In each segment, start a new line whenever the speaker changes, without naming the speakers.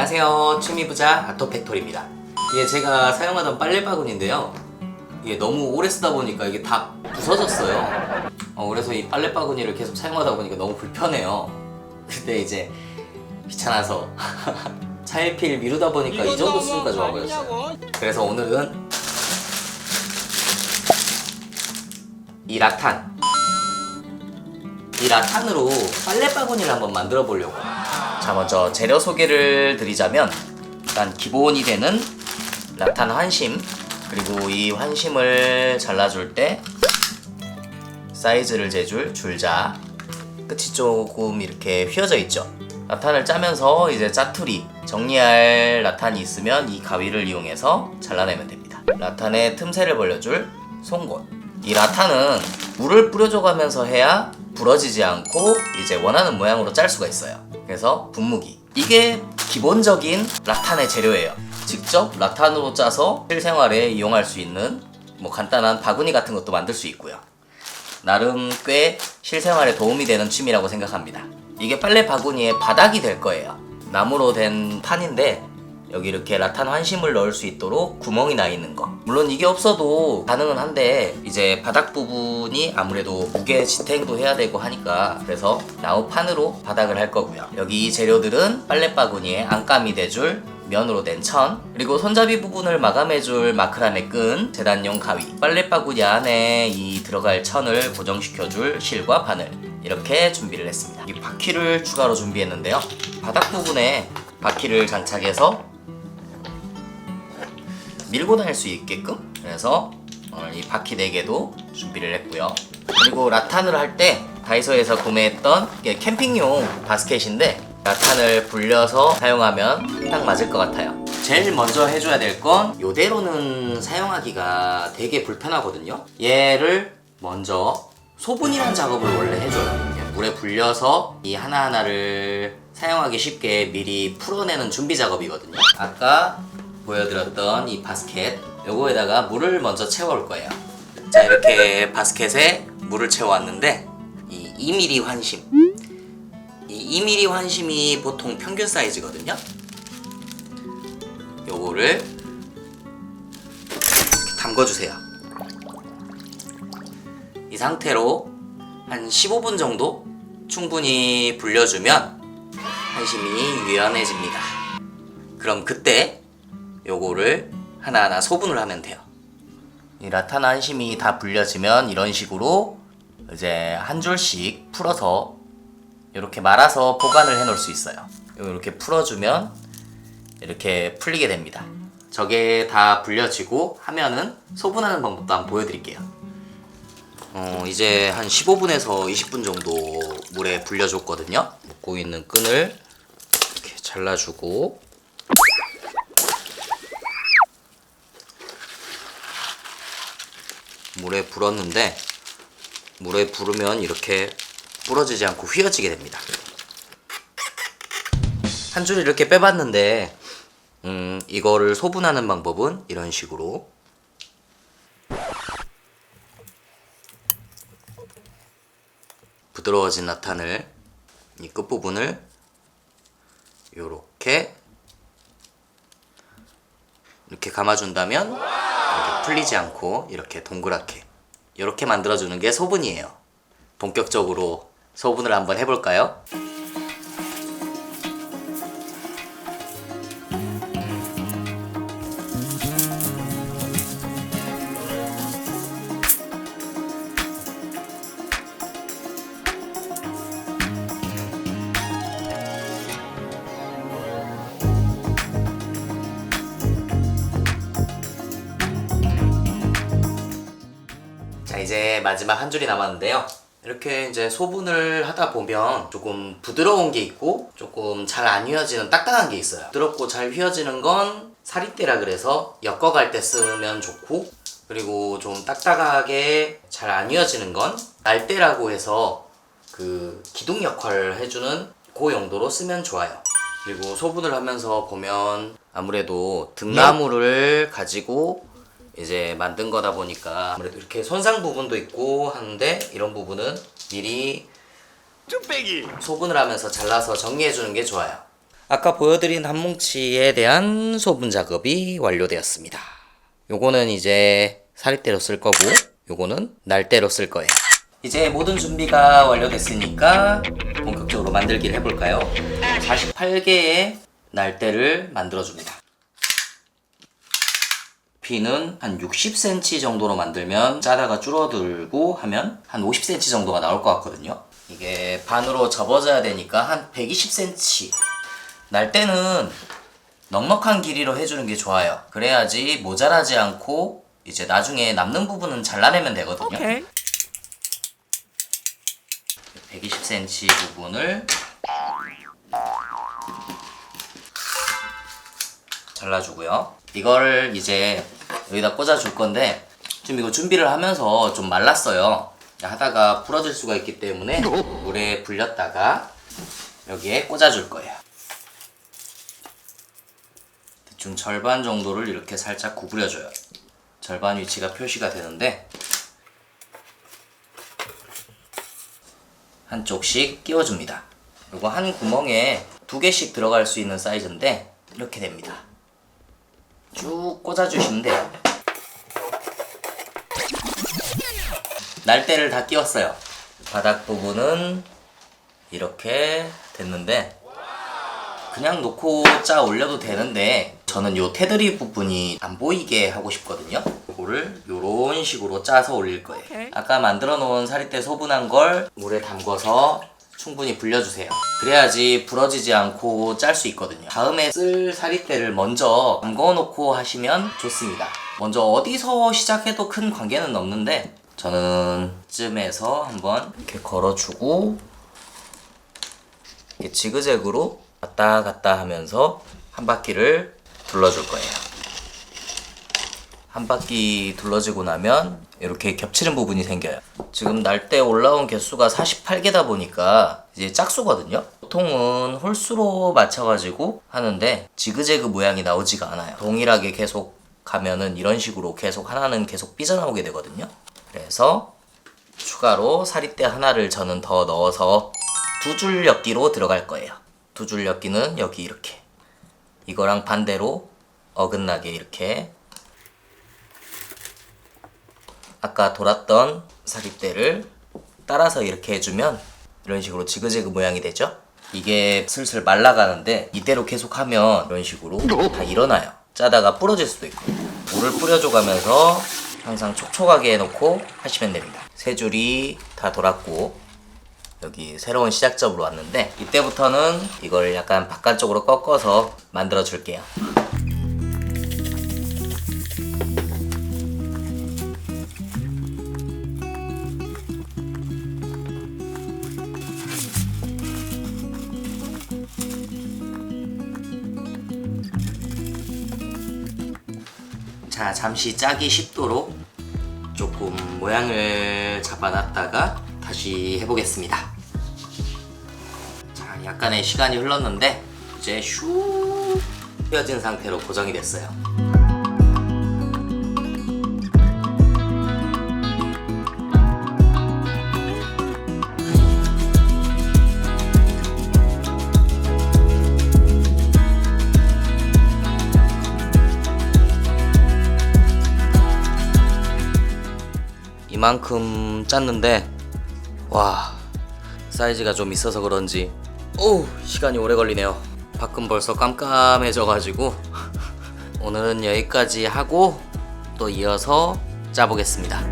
안녕하세요, 취미부자 아토팩토리입니다. 이게 제가 사용하던 빨래 바구니인데요, 이게 너무 오래 쓰다 보니까 이게 다 부서졌어요. 그래서 이 빨래 바구니를 계속 사용하다 보니까 너무 불편해요. 근데 이제 귀찮아서 차일피일 미루다 보니까 이 정도 수준까지 와버렸어요. 그래서 오늘은 이 라탄으로 빨래 바구니를 한번 만들어 보려고. 자, 먼저 재료 소개를 드리자면, 일단 기본이 되는 라탄 환심, 그리고 이 환심을 잘라줄 때 사이즈를 재줄 줄자, 끝이 조금 이렇게 휘어져 있죠. 라탄을 짜면서 이제 짜투리, 정리할 라탄이 있으면 이 가위를 이용해서 잘라내면 됩니다. 라탄의 틈새를 벌려줄 송곳. 이 라탄은 물을 뿌려줘가면서 해야 부러지지 않고 이제 원하는 모양으로 짤 수가 있어요. 그래서 분무기, 이게 기본적인 라탄의 재료예요. 직접 라탄으로 짜서 실생활에 이용할 수 있는 뭐 간단한 바구니 같은 것도 만들 수 있고요. 나름 꽤 실생활에 도움이 되는 취미라고 생각합니다. 이게 빨래 바구니의 바닥이 될 거예요. 나무로 된 판인데 여기 이렇게 라탄 환심을 넣을 수 있도록 구멍이 나 있는 거. 물론 이게 없어도 가능은 한데 이제 바닥 부분이 아무래도 무게 지탱도 해야 되고 하니까, 그래서 나무판으로 바닥을 할 거고요. 여기 이 재료들은 빨래 바구니에 안감이 돼줄 면으로 된 천, 그리고 손잡이 부분을 마감해줄 마크라메 끈, 재단용 가위, 빨래 바구니 안에 이 들어갈 천을 고정시켜줄 실과 바늘, 이렇게 준비를 했습니다. 이 바퀴를 추가로 준비했는데요, 바닥 부분에 바퀴를 장착해서 밀고 다닐 수 있게끔, 그래서 이 바퀴 4개도 준비를 했고요. 그리고 라탄을 할 때 다이소에서 구매했던 캠핑용 바스켓인데, 라탄을 불려서 사용하면 딱 맞을 것 같아요. 제일 먼저 해줘야 될 건, 이대로는 사용하기가 되게 불편하거든요. 얘를 먼저 소분이라는 작업을 원래 해줘요. 물에 불려서 이 하나하나를 사용하기 쉽게 미리 풀어내는 준비 작업이거든요. 아까 보여드렸던 이 바스켓, 요거에다가 물을 먼저 채워올 거예요. 자, 이렇게 바스켓에 물을 채워왔는데, 이 2mm 환심, 이 2mm 환심이 보통 평균 사이즈거든요. 요거를 이렇게 담궈주세요. 이 상태로 한 15분 정도 충분히 불려주면 환심이 유연해집니다. 그럼 그때 요거를 하나하나 소분을 하면 돼요. 이 라탄 환심이 다 불려지면 이런 식으로 이제 한 줄씩 풀어서 이렇게 말아서 보관을 해 놓을 수 있어요. 이렇게 풀어주면 이렇게 풀리게 됩니다. 저게 다 불려지고 하면은 소분하는 방법도 한번 보여드릴게요. 이제 한 15분에서 20분 정도 물에 불려줬거든요. 묶고 있는 끈을 이렇게 잘라주고, 물에 불었는데, 물에 부르면 이렇게 부러지지 않고 휘어지게 됩니다. 한 줄 이렇게 빼봤는데, 이거를 소분하는 방법은 이런 식으로 부드러워진 라탄을, 이 끝부분을 이렇게 감아준다면 이렇게 풀리지 않고 이렇게 동그랗게 이렇게 만들어주는 게 소분이에요. 본격적으로 소분을 한번 해볼까요? 자, 이제 마지막 한 줄이 남았는데요. 이렇게 이제 소분을 하다 보면 조금 부드러운 게 있고 조금 잘 안 휘어지는 딱딱한 게 있어요. 부드럽고 잘 휘어지는 건 사리대라 그래서 엮어갈 때 쓰면 좋고, 그리고 좀 딱딱하게 잘 안 휘어지는 건 날대라고 해서 그 기둥 역할을 해주는 그 용도로 쓰면 좋아요. 그리고 소분을 하면서 보면 아무래도 등나무를 가지고 이제 만든 거다 보니까 아무래도 이렇게 손상 부분도 있고 하는데, 이런 부분은 미리 소분을 하면서 잘라서 정리해 주는 게 좋아요. 아까 보여드린 한 뭉치에 대한 소분 작업이 완료되었습니다. 요거는 이제 사립대로 쓸 거고, 요거는 날대로 쓸 거예요. 이제 모든 준비가 완료됐으니까 본격적으로 만들기를 해볼까요? 48개의 날대를 만들어줍니다. 비는 한 60cm 정도로 만들면 짜다가 줄어들고 하면 한 50cm 정도가 나올 것 같거든요. 이게 반으로 접어져야 되니까 한 120cm. 날대는 넉넉한 길이로 해주는 게 좋아요. 그래야지 모자라지 않고 이제 나중에 남는 부분은 잘라내면 되거든요. 오케이. 120cm 부분을 잘라주고요. 이걸 이제 여기다 꽂아줄 건데 지금 이거 준비를 하면서 좀 말랐어요. 하다가 부러질 수가 있기 때문에 물에 불렸다가 여기에 꽂아줄 거예요. 대충 절반 정도를 이렇게 살짝 구부려줘요. 절반 위치가 표시가 되는데 한쪽씩 끼워줍니다. 이거 한 구멍에 2개씩 들어갈 수 있는 사이즈인데 이렇게 됩니다. 쭉 꽂아주시면 돼요. 날대를 다 끼웠어요. 바닥 부분은 이렇게 됐는데 그냥 놓고 짜 올려도 되는데 저는 요 테두리 부분이 안 보이게 하고 싶거든요. 이거를 요런 식으로 짜서 올릴 거예요. 아까 만들어 놓은 사리대 소분한 걸 물에 담궈서 충분히 불려주세요. 그래야지 부러지지 않고 짤 수 있거든요. 다음에 쓸 사리대를 먼저 담궈 놓고 하시면 좋습니다. 먼저 어디서 시작해도 큰 관계는 없는데 저는 쯤에서 한번 이렇게 걸어주고 이렇게 지그재그로 왔다 갔다 하면서 한 바퀴를 둘러줄 거예요. 한 바퀴 둘러지고 나면 이렇게 겹치는 부분이 생겨요. 지금 날대 올라온 개수가 48개다 보니까 이제 짝수거든요. 보통은 홀수로 맞춰가지고 하는데 지그재그 모양이 나오지가 않아요. 동일하게 계속 가면은 이런 식으로 계속 하나는 계속 삐져나오게 되거든요. 그래서 추가로 사리대 하나를 저는 더 넣어서 2줄 엮기로 들어갈 거예요. 2줄 엮기는 여기 이렇게 이거랑 반대로 어긋나게 이렇게 아까 돌았던 사립대를 따라서 이렇게 해주면 이런 식으로 지그재그 모양이 되죠. 이게 슬슬 말라가는데 이대로 계속하면 이런 식으로 다 일어나요. 짜다가 부러질 수도 있고 물을 뿌려줘가면서 항상 촉촉하게 해놓고 하시면 됩니다. 3줄이 다 돌았고 여기 새로운 시작점으로 왔는데 이때부터는 이걸 약간 바깥쪽으로 꺾어서 만들어 줄게요. 자, 잠시 짜기 쉽도록 조금 모양을 잡아놨다가 다시 해보겠습니다. 자, 약간의 시간이 흘렀는데 이제 슉 휘어진 상태로 고정이 됐어요. 이만큼 짰는데 와 사이즈가 좀 있어서 그런지 시간이 오래 걸리네요. 밖은 벌써 깜깜해져 가지고 오늘은 여기까지 하고 또 이어서 짜보겠습니다.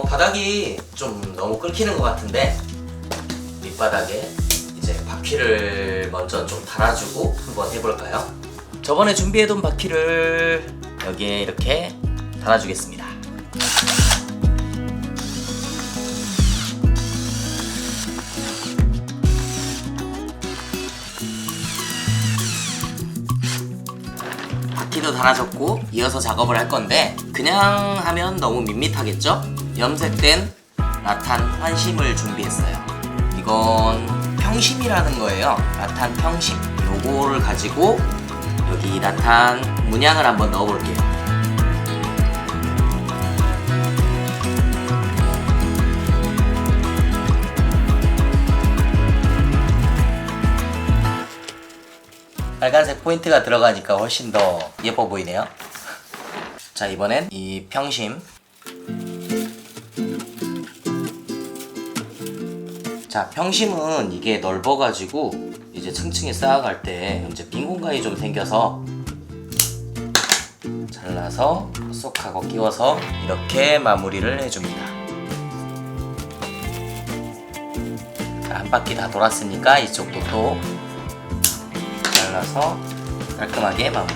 바닥이 좀 너무 끓기는 것 같은데 밑바닥에 이제 바퀴를 먼저 좀 달아주고 한번 해볼까요? 저번에 준비해둔 바퀴를 여기에 이렇게 달아주겠습니다. 바퀴도 달아졌고 이어서 작업을 할 건데 그냥 하면 너무 밋밋하겠죠? 염색된 라탄 환심을 준비했어요. 이건 평심이라는 거예요. 라탄 평심. 요거를 가지고 여기 라탄 문양을 한번 넣어볼게요. 빨간색 포인트가 들어가니까 훨씬 더 예뻐 보이네요. 자, 이번엔 이 평심. 자, 평심은 이게 넓어가지고 이제 층층이 쌓아갈 때 이제 빈 공간이 좀 생겨서 잘라서 쏙 하고 끼워서 이렇게 마무리를 해줍니다. 자, 한 바퀴 다 돌았으니까 이쪽도 또 잘라서 깔끔하게 마무리.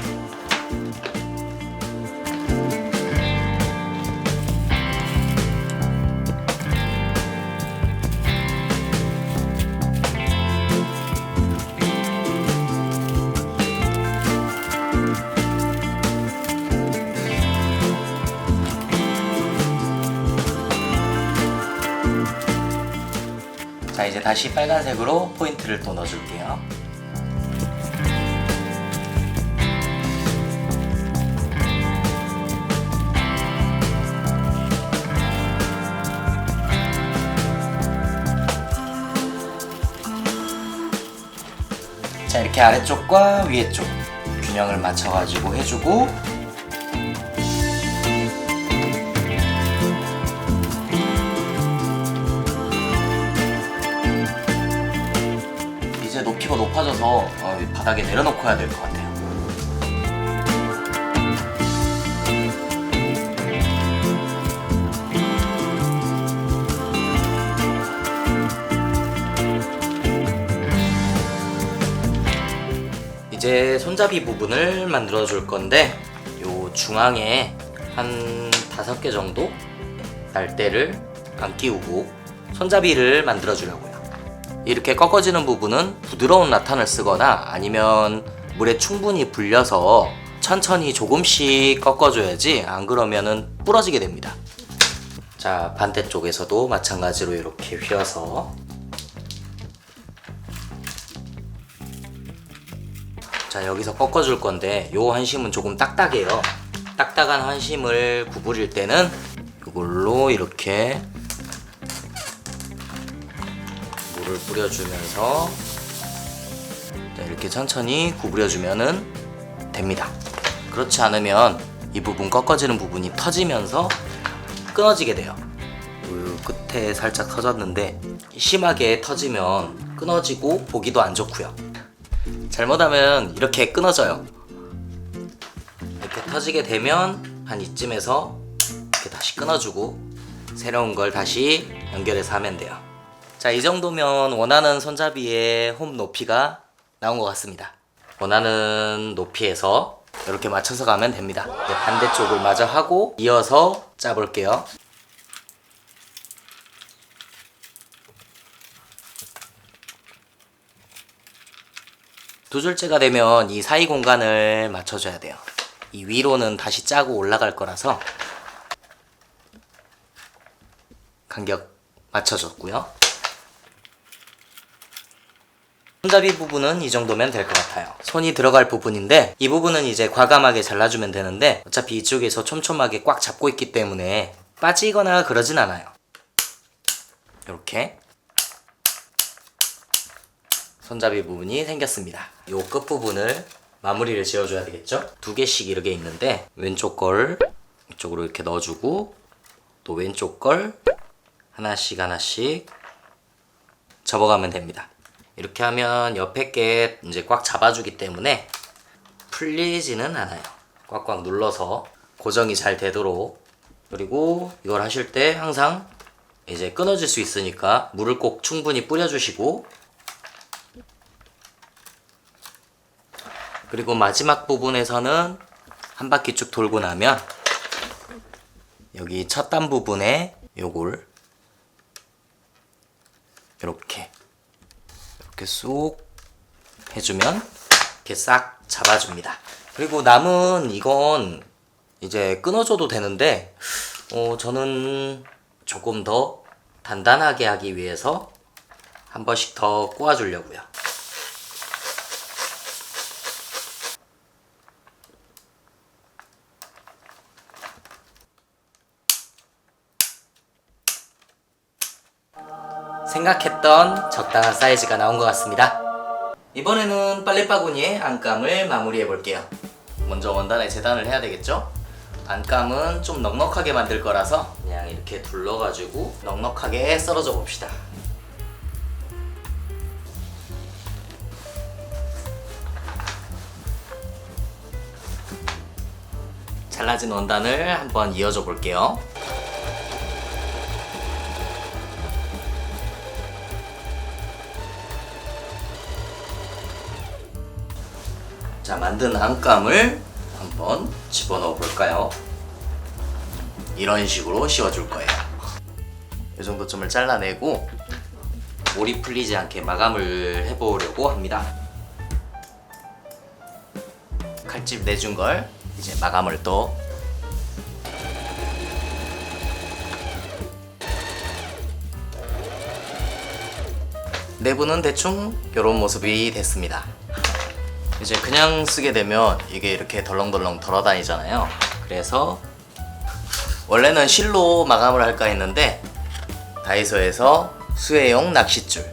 자, 이제 다시 빨간색으로 포인트를 또 넣어줄게요. 자, 이렇게 아래쪽과 위에 쪽 균형을 맞춰가지고 해주고, 이제 높이가 높아져서 바닥에 내려놓고 해야 될 것 같아요. 이제 손잡이 부분을 만들어 줄 건데, 요 중앙에 한 5개 정도 날대를 안 끼우고 손잡이를 만들어 주려고요. 이렇게 꺾어지는 부분은 부드러운 라탄을 쓰거나 아니면 물에 충분히 불려서 천천히 조금씩 꺾어줘야지, 안 그러면은 부러지게 됩니다. 자, 반대쪽에서도 마찬가지로 이렇게 휘어서, 자, 여기서 꺾어줄 건데 요 한심은 조금 딱딱해요. 딱딱한 한심을 구부릴 때는 이걸로 이렇게 물을 뿌려주면서 이렇게 천천히 구부려주면 됩니다. 그렇지 않으면 이 부분, 꺾어지는 부분이 터지면서 끊어지게 돼요. 그 끝에 살짝 터졌는데 심하게 터지면 끊어지고 보기도 안 좋고요. 잘못하면 이렇게 끊어져요. 이렇게 터지게 되면 한 이쯤에서 이렇게 다시 끊어주고 새로운 걸 다시 연결해서 하면 돼요. 자, 이 정도면 원하는 손잡이의 홈 높이가 나온 것 같습니다. 원하는 높이에서 이렇게 맞춰서 가면 됩니다. 이제 반대쪽을 마저 하고 이어서 짜볼게요. 두 줄째가 되면 이 사이 공간을 맞춰줘야 돼요. 이 위로는 다시 짜고 올라갈 거라서 간격 맞춰줬고요. 손잡이 부분은 이 정도면 될 것 같아요. 손이 들어갈 부분인데 이 부분은 이제 과감하게 잘라주면 되는데 어차피 이쪽에서 촘촘하게 꽉 잡고 있기 때문에 빠지거나 그러진 않아요. 이렇게 손잡이 부분이 생겼습니다. 요 끝부분을 마무리를 지어줘야 되겠죠? 2개씩 이렇게 있는데 왼쪽 걸 이쪽으로 이렇게 넣어주고 또 왼쪽 걸 하나씩 하나씩 접어가면 됩니다. 이렇게 하면 옆에 게 이제 꽉 잡아주기 때문에 풀리지는 않아요. 꽉꽉 눌러서 고정이 잘 되도록. 그리고 이걸 하실 때 항상 이제 끊어질 수 있으니까 물을 꼭 충분히 뿌려주시고, 그리고 마지막 부분에서는 한 바퀴 쭉 돌고 나면 여기 첫 단 부분에 요걸 이렇게 쏙 해주면 이렇게 싹 잡아줍니다. 그리고 남은 이건 이제 끊어줘도 되는데 저는 조금 더 단단하게 하기 위해서 한 번씩 더 꼬아주려고요. 생각했던 적당한 사이즈가 나온 것 같습니다. 이번에는 빨래바구니에 안감을 마무리해 볼게요. 먼저 원단에 재단을 해야 되겠죠? 안감은 좀 넉넉하게 만들 거라서 그냥 이렇게 둘러가지고 넉넉하게 썰어줘 봅시다. 잘라진 원단을 한번 이어줘 볼게요. 자, 만든 안감을 한번 집어넣어 볼까요? 이런 식으로 씌워줄 거예요. 이 정도쯤을 잘라내고 몰이 풀리지 않게 마감을 해보려고 합니다. 칼집 내준 걸 이제 마감을 또 내부는 대충 이런 모습이 됐습니다. 이제 그냥 쓰게 되면 이게 이렇게 덜렁덜렁 돌아다니잖아요. 그래서 원래는 실로 마감을 할까 했는데 다이소에서 수혜용 낚싯줄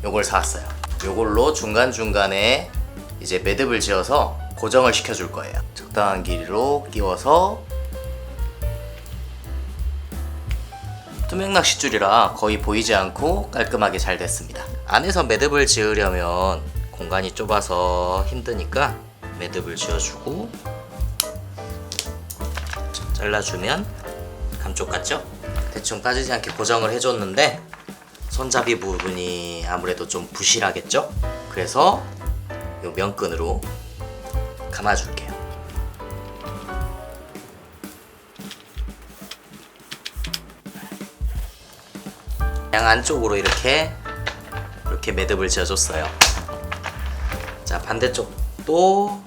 요걸 사왔어요. 요걸로 중간중간에 이제 매듭을 지어서 고정을 시켜줄 거예요. 적당한 길이로 끼워서 투명 낚싯줄이라 거의 보이지 않고 깔끔하게 잘 됐습니다. 안에서 매듭을 지으려면 공간이 좁아서 힘드니까 매듭을 지어주고 잘라주면 감쪽 같죠? 대충 빠지지 않게 고정을 해줬는데 손잡이 부분이 아무래도 좀 부실하겠죠? 그래서 이 면끈으로 감아줄게요. 양 안쪽으로 이렇게 매듭을 지어줬어요. 자, 반대쪽도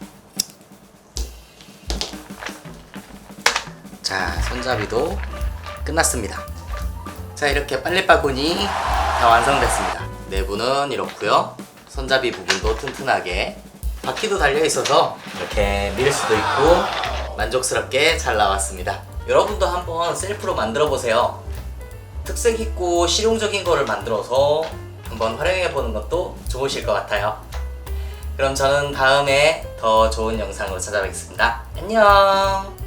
자, 손잡이도 끝났습니다. 자, 이렇게 빨래바구니 다 완성됐습니다. 내부는 이렇고요. 손잡이 부분도 튼튼하게 바퀴도 달려있어서 이렇게 밀 수도 있고 만족스럽게 잘 나왔습니다. 여러분도 한번 셀프로 만들어보세요. 특색 있고 실용적인 거를 만들어서 한번 활용해보는 것도 좋으실 것 같아요. 그럼 저는 다음에 더 좋은 영상으로 찾아뵙겠습니다. 안녕.